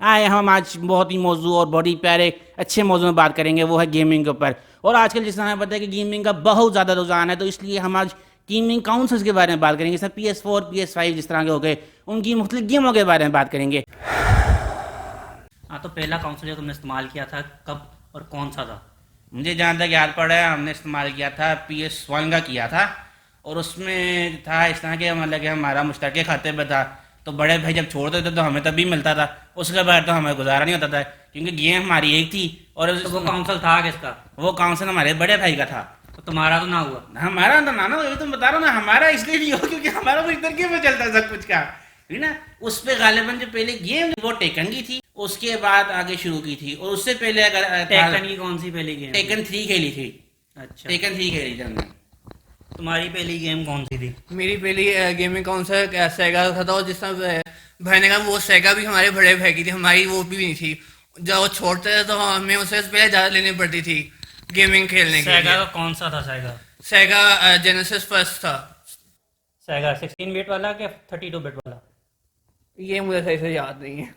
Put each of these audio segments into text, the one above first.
आए हम आज बहुत ही मौजू और बड़ी प्यारे अच्छे मौजू में बात करेंगे, वो है गेमिंग के ऊपर। और आजकल जिस तरह हमें पता है कि गेमिंग का बहुत ज़्यादा रुझान है, तो इसलिए हम आज गेमिंग काउंसिल्स के बारे में बात करेंगे। जैसे PS4 PS5 जिस तरह के हो गए, उनकी मुख्तलिफ गेमों के बारे में बात करेंगे। हाँ, तो पहला काउंसिल जो तुमने इस्तेमाल किया था कब और कौन सा था? मुझे जहाँ तक याद पड़ा है, हमने इस्तेमाल किया था PS1 का किया था। और उसमें था इस तरह के, मतलब कि हमारा मुश्तरके खाते पे था, तो बड़े भाई जब छोड़ देते तो हमें तभी मिलता था, उसके बाद तो हमें गुजारा नहीं होता था, क्योंकि गेम हमारी एक थी। और तो वो काउंसिल था किसका? वो काउंसिल हमारे बड़े भाई का था। तो तुम्हारा तो ना हुआ? हमारा तो नाना, वही तुम बता रहा हूँ ना, हमारा इसलिए नहीं हो क्योंकि हमारा वो इस तरीके में चलता है सब कुछ का, है ना। उस पे गालिबन जो पहले गेम वो टेकन की थी, उसके बाद आगे शुरू की थी। और उससे पहले अगर टेकन की कौन सी पहली गेम? टेकन 3 खेली थी। अच्छा, टेकन 3 खेली थी हमने। तुम्हारी पहली गेम कौन सी थी? मेरी पहली गेमिंग कौन सा सेगा का था, और जिस तरह भाई ने कहा वो सेगा भी हमारे बड़े भाई की थी, हमारी वो भी नहीं थी। जब वो छोड़ते थे तो हमें उससे पहले ज़्यादा लेनी पड़ती थी गेमिंग खेलने के सेगा लिए। का कौन सा था सेगा? सेगा जेनेसिस फर्स्ट था। सेगा 16 बिट वाला क्या 32 बिट वाला? ये मुझे सही से याद नहीं है।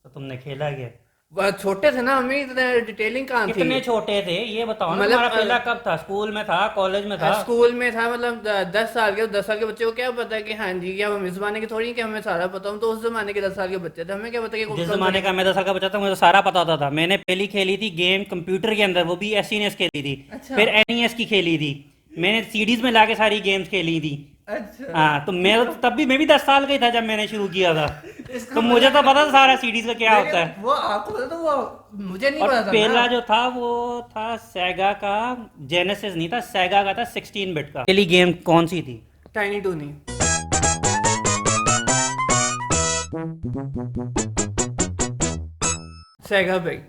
तो तुमने खेला क्या? वह छोटे थे ना, हमें इतना डिटेलिंग कहाँ थी। कितने छोटे थे ये बताओ ना। मतलब, तुम्हारा पहला कब था? स्कूल में था, कॉलेज में था? स्कूल में था। मतलब 10 साल के बच्चे को क्या पता कि हाँ जी, क्या हम इस जमाने के थोड़ी कि हमें सारा पता हो। तो उस जमाने के 10 साल के बच्चे थे, हमें क्या पता कि जिस जमाने का मैं 10 साल का बच्चा था मुझे तो सारा पता होता था। मैंने पहली खेली थी गेम कंप्यूटर के अंदर, वो भी SNES खेली थी। अच्छा। फिर NES की खेली थी। मैंने सीडीज में लाके सारी गेम्स खेली थी। अच्छा। हाँ, तो मैं तब भी मैं भी 10 साल का ही था जब मैंने शुरू किया था। तो मुझे तो पता था सारा सीडीज का क्या होता है। वो आपको पता था, वो मुझे नहीं और पता था पहला ना। जो था वो था सेगा का, जेनेसिस नहीं था, सेगा का था 16 बिट का। पहली गेम कौन सी थी? टाइनी टूनी। सेगा पे।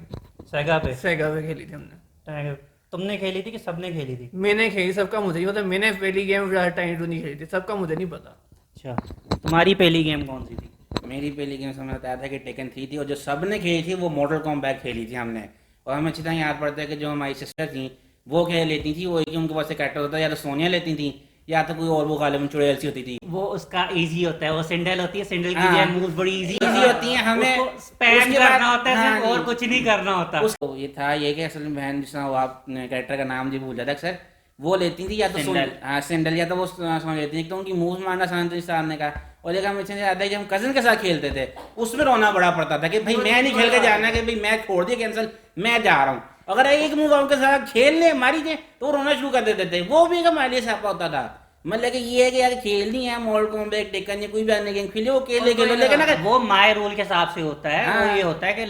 सेगा पे? सेगा पे खेली थी हमने। तुमने खेली थी कि सबने खेली थी? मैंने खेली, सबका मुझे नहीं पता। मैंने पहली गेम टाइनी टूनी खेली थी, सबका मुझे नहीं पता। अच्छा, तुम्हारी पहली गेम कौन सी थी? मेरी पहली गेम समझ बताया था कि टेकन 3 थी, और जो सब ने खेली थी वो मॉडल कॉम्बैट खेली थी हमने। और हमें अच्छी तरह याद पड़ता है कि जो हमारी सिस्टर थी वो खेल लेती थी। वो एक ही उनके पास से कैरेक्टर होता था, या तो सोनिया लेती थी या तो कोई और वो गालिबन चुड़ैल सी होती थी। वो उसका इजी होता है, वो सिंडल होती है, सिंडल की हाँ, मूव बड़ी इजी इजी होती है। हमें स्पैम उसके करना बाद- होता है हाँ सिर्फ, और जी। कुछ नहीं करना होता। उसको ये था ये कि असल में बहन जिस तरह वो आप कैरेक्टर का नाम जी भूल जाता सर, वो लेती थी या तो सिंडल। हाँ सिंडल, या तो वो समझ लेती थी। तो उनकी मूव मारना आसान था सामने का। और एक हमें अच्छे याद है कि हम कजन के साथ खेलते थे, उसमें रोना बड़ा पड़ता था कि भाई मैं नहीं खेल के जाना, कि भाई मैच छोड़ दिया कैंसिल, मैं जा रहा हूँ। अगर एक मूव उनके साथ खेलने मारी थे तो वो रोना शुरू कर देते थे। वो भी एक हमारे लिए सहारा होता था। मतलब कि ये है कि यार खेलनी है मॉडल कॉम्बैट टेकन या कोई भी अन्य गेम खेले, वो खेले खेलो, लेकिन अगर वो माय रूल के हिसाब से होता है। हाँ। वो ये होता है कि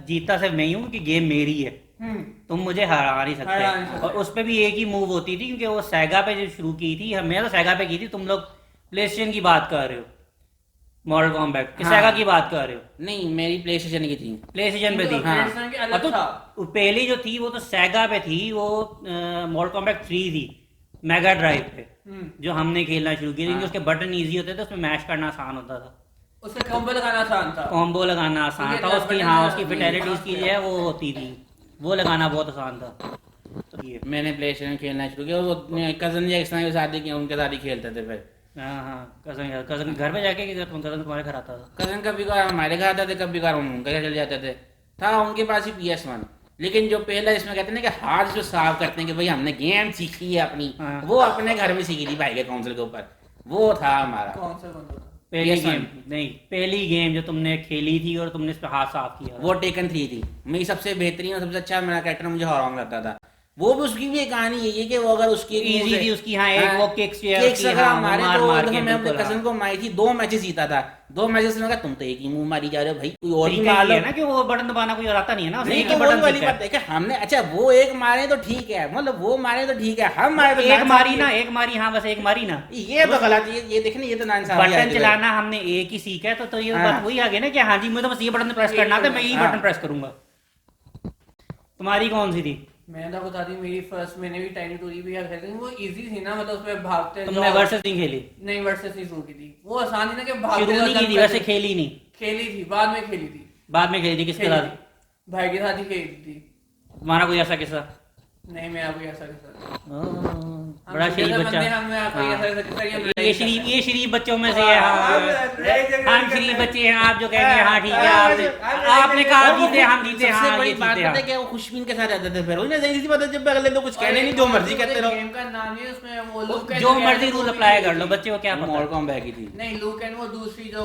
जीता सिर्फ मैं ही हूँ, कि गेम मेरी है, तुम मुझे हरा नहीं हरा नहीं सकते। सकते। और उस पे भी एक ही मूव होती थी, क्योंकि वो सेगा पे जो शुरू की थी, मैं तो सेगा पे की थी, तुम लोग प्लेस्टेशन की बात कर रहे हो। मॉडल कॉम्बैट हाँ। सेगा की बात कर रहे हो? नहीं, मेरी प्ले स्टेशन की थी। प्ले स्टेशन पे थी। हाँ। PlayStation के अलग तो था। पहली जो थी वो तो सेगा पे थी, वो मॉडल कॉम्बैट 3 थी मेगा ड्राइव पे, जो हमने खेलना शुरू किया, क्योंकि हाँ। उसके बटन इजी होते थे, उसमें मैश करना आसान होता था, उसका कॉम्बो लगाना आसान था। कॉम्बो लगाना आसान क्योंकि था उसकी। बटन हाँ, से उसकी अपनी फिटेलिटीज हाथ की पे- जो है वो होती थी, वो लगाना बहुत आसान था। तो ये मैंने प्ले स्टेशन खेलना शुरू किया, वो कजन या इस तरह के शादी किया, उनके साथ ही खेलते थे। फिर हाँ हाँ, कजन कजन घर पे जाके कि कजन तुम्हारे घर आता था? कजन कभी कभार हमारे घर आते थे, कभी कभार हम उनके घर चले जाते थे। था उनके पास ही PS1। लेकिन जो पहला इसमें कहते हैं ना कि हाथ जो साफ करते हैं कि भाई हमने गेम सीखी है अपनी, हाँ। वो अपने घर में सीखी थी भाई के काउंसिल के ऊपर, वो था हमारा। कौन सा कौन सा था? पहली PS1। गेम नहीं, पहली गेम जो तुमने खेली थी और तुमने इस पे हाथ साफ किया था। वो टेकन 3 थी। मेरी सबसे बेहतरीन और सबसे अच्छा मेरा कैरेक्टर मुझे हॉरॉन्ग लगता था। वो भी उसकी भी एक कहानी यही है कि वो अगर उसकी एक इजी थी उसकी। हाँ, एक वो किक्स किक्स अगर हाँ, हमारे मार तो मार के मैं अपने बिल्कुल, कजन हाँ। को मारी थी, 2 मैचेस जीता था। 2 मैचेस में लगा तुम तो एक ही मुंह मारी जा रहे हो भाई, कोई और भी तरीका मार ये लो। है ना कि वो बटन दबाना कोई और आता नहीं है ना, उसे नहीं एक तो ही वही बटन वाली दिखता बात है कि हमने अच्छा वो एक मारे तो ठीक है, मतलब वो मारे तो ठीक है, हम मारे तो है। एक नाइंसाफी मारी है। ना, एक मारी, हाँ बस एक मारी ना। ये तो गलत, ये देखने ये तो नाइंसाफी है। बटन चलाना हमने एक ही सीखा है, तो ये हाँ। बात वही आ गई ना कि हाँ जी मुझे तो बस ये बटन प्रेस करना था, मैं यही हाँ। बटन प्रेस करूंगा। तुम्हारी कौन सी थी? मैंने तो बता दी मेरी फर्स्ट। मैंने भी टाइनी टूनी भी खेली थी। वो इजी थी ना, मतलब उसमें भागते तुमने वर्सेस नहीं खेली? नहीं, वर्सेस नहीं शुरू की थी। वो आसान थी ना कि भागते शुरू नहीं जाओ, की थी, जंप वैसे करते- खेली नहीं? खेली थी, बाद में खेली थी। बाद में खेली थी? किसके खेली साथ? थी। भाई के साथ ही खेली थी। तुम्हारा कोई ऐसा किस्सा? नहीं मैं आपको ऐसा कर सकता बड़ा शरीफ बच्चा। हम आपको ऐसा कर सकते हैं ये शरीफ बच्चों में से है। हाँ, हम शरीफ बच्चे हैं। आप जो कहेंगे हाँ ठीक है, आपने कहा आप जीते, हम जीते। सबसे हाँ बड़ी ये बात जीते। पता है क्या, वो खुशबीन के साथ रहते थे। फिर उन्हें सी बात है, जब अगले तो कुछ कहने नहीं, जो मर्जी कहते रहो। गेम का नाम ही उसमें वो लूक जो मर्जी रूल अप्लाई कर लो, बच्चे को क्या पता। मॉर्टल कॉम्बैट की थी नहीं लूक एंड वो दूसरी जो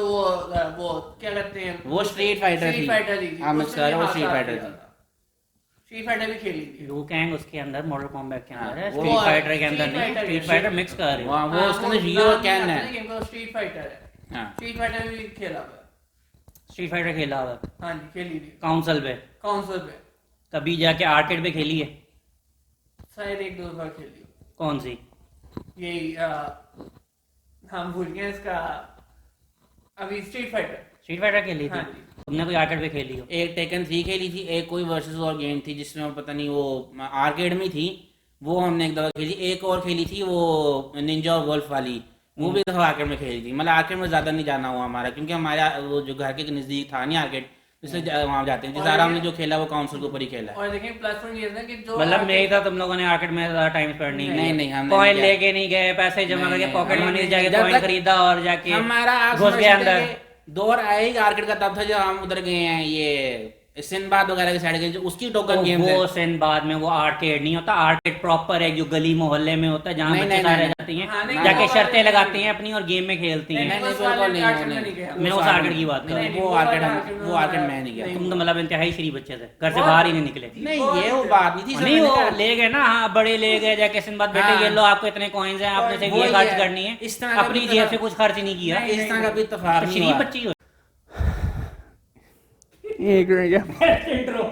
वो क्या कहते हैं, वो स्ट्रीट फाइटर थी। स्ट्रीट फाइटर थी। हाँ, मैं उसमें सर, वो भी स्ट्रीट हाथ फाइटर किया थी। था। स्ट्रीट फाइटर भी खेली थी। लू कैंग उसके अंदर मॉडल कॉम्बैट के अंदर है, वो स्ट्रीट फाइटर के अंदर स्ट्रीट नहीं। फाइटर स्ट्रीट है। फाइटर मिक्स कर रहे हो। वहाँ वो उसके अंदर रियो और कैन है। गेम का स्ट्रीट फाइटर है। हाँ। स्ट्रीट फाइटर भी खेला हुआ है। स्ट्रीट फाइटर खेला हुआ है हाँ जी खेली थी काउंसिल पे। काउंसिल पे कभी जाके आर्केड पे खेली है? शायद एक दो बार खेली। कौन सी? यही हम भूल गए इसका अभी स्ट्रीट फाइटर। स्ट्रीट फाइटर खेली थी? हाँ जी। तुमने कोई आर्केड पे खेली हो? एक टेकन 3 खेली थी, एक कोई वर्सेस और गेम थी जिसमें पता नहीं वो आर्केड में थी, वो हमने एक दफा खेली। एक और खेली थी वो निंजा और वुल्फ वाली, वो भी दफा आर्केड में खेली थी। मतलब आर्केड में ज्यादा नहीं जाना हुआ हमारा, क्योंकि हमारा वो जो घर के नजदीक था नहीं आर्केड, इसलिए वहाँ जाते हैं। सारा हमने जो खेला वो काउंसिल के ऊपर ही खेला है। और देखें प्लस पॉइंट ये था कि जो मतलब नहीं था तुम लोगों ने आर्केड में ज्यादा टाइम स्पेंड नहीं किया? नहीं, हमने कॉइन नहीं किया। लेके नहीं गए, पैसे जमा नहीं, करके नहीं, पॉकेट हमने मनी नहीं जाके किया। जब कॉइन तक खरीदा और जाके हमारा आप घुस समझ गए सकते अंदर। हैं कि दौर आएगी आर्केड का तब था जब हम उधर गए हैं ये सिंदबाद वगैरह की साइड गए, जो उसकी टोकन गेम वो सिंदबाद में वो आर्केड नहीं होता। आर्केड प्रॉपर है जो गली मोहल्ले में होता है, जहाँ नहीं, बच्चे नहीं, सारे नहीं, जाती हाँ, नहीं, हैं, जाके वो शर्तें वाले लगाती नहीं। हैं अपनी और गेम में खेलती नहीं, हैं। नहीं, उस बिल्कुल वाले नहीं, आर्केड नहीं, में नहीं गया। मैं उस आर्केड की बात कर रहा हूँ। वो आर्केड वो आर्केड मैं नहीं गया। तुम तो मतलब इंतहाई शरीफ बच्चे थे, घर से बाहर ही नहीं निकले। नहीं, ये वो बात नहीं थी। नहीं समझने वो का। ले गए ना, हाँ बड़े ले गए जाके सिंदबाद बेटे हाँ। ये लो आपको इतने कॉइन्स हैं, आपने सिर्फ वो ये ही खर्च है। करनी है, इस तरह का अपनी भी जेब तरह- से कुछ खर्च नहीं किया। इस तरह का भी इत्तेफाक नहीं शरीफ हुआ। बच्ची हो। एक मिनट इंट्रो